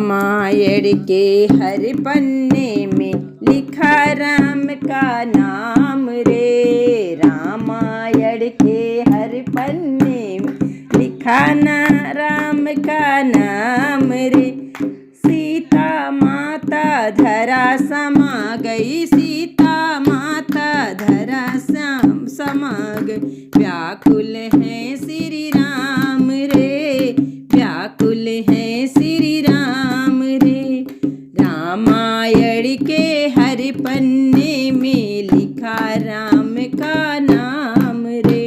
रामायण के हर पन्ने में लिखा राम का नाम रे। रामायण के हर पन्ने में लिखा ना राम का नाम रे। सीता माता धरा समा गई, सीता माता धरा समा गई। व्याकुल है श्री राम रे, व्याकुल है श्री राम रे। रामायण के हर पन्ने में लिखा राम का नाम रे।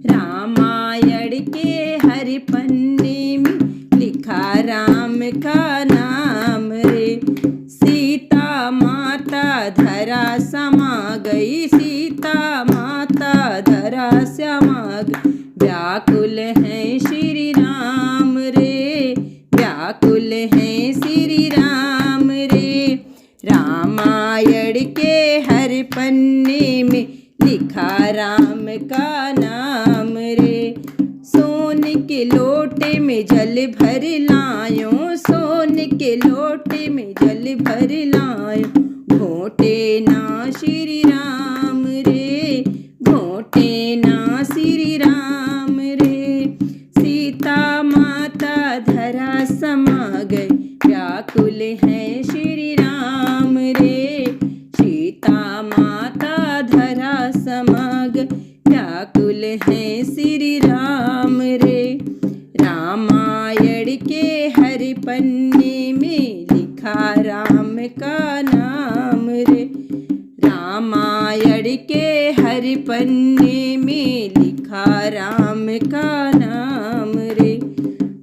रामायण के हर पन्ने में लिखा राम का नाम रे। सीता माता धरा समा गई, सीता माता धरा समा गई। व्याकुल है श्री राम रे, व्याकुल है श्री राम रे। रामायण के हर पन्ने में लिखा राम का नाम रे। सोन के लोटे में जल भर लायो, सोन के लोटे में जल भर लायो। घोटे ना श्री राम रे, घोटे ना श्री राम रे। सीता माता धरा समा गई, व्याकुल है श्री राम रे। सीता माता धरा समा गई, व्याकुल है श्री राम रे। रामायण के हर पन्ने में लिखा राम का नाम रे। रामायण के हर पन्ने में लिखा राम का नाम रे।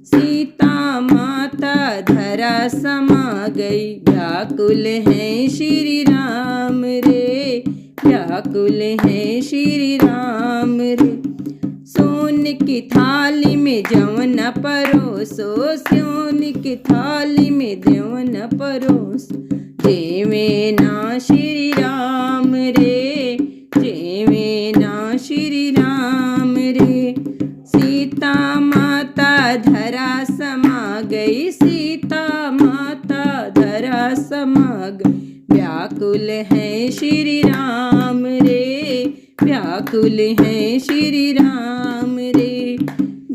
सीता माता धरा समा गई, व्याकुल है श्री राम रे, व्याकुल है श्री राम रे। सोन की थाली में जवन परोसो, सोन की थाली में जवन परोसो। जेवे ना श्री राम रे, जेवे ना श्री राम रे। सीता माता धरा समा गई, सीता माता धरा समा गई। व्याकुल है श्री राम रे, व्याकुल है श्री राम रे।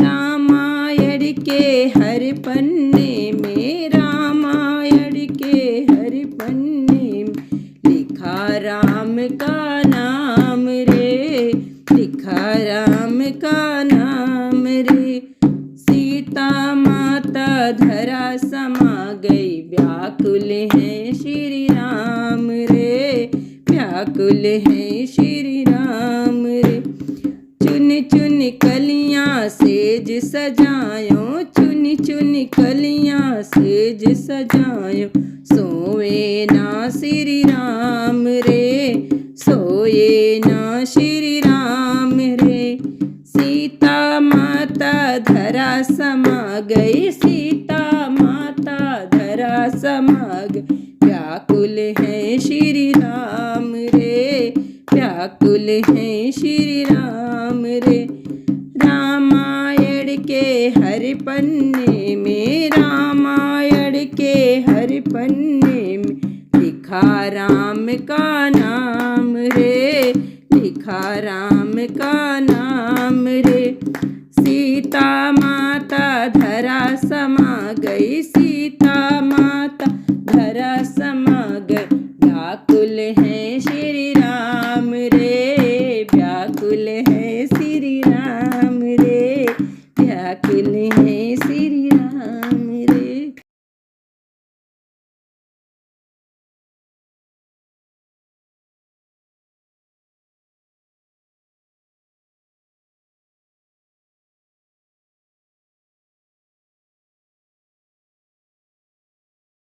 रामायण के हर पन्ने में, रामायण के हर पन्ने में लिखा राम का नाम रे, लिखा राम का नाम रे। सीता माता धरा समा गई, व्याकुल है श्री राम रे, व्याकुल है श्री राम रे। चुन चुन कलियां सेज सजायो, चुन चुन कलियां सेज सजायो। सोए ना श्री राम रे, सोए ना श्री राम रे। सीता माता धरा समा गई, सीता माता धरा समा गई। व्याकुल है श्री राम रे, व्याकुल है श्री राम रे। रामायण के हर पन्ने में, रामायण के हर पन्ने में लिखा राम का नाम रे, लिखा राम का नाम रे। सीता माता धरा समा गई,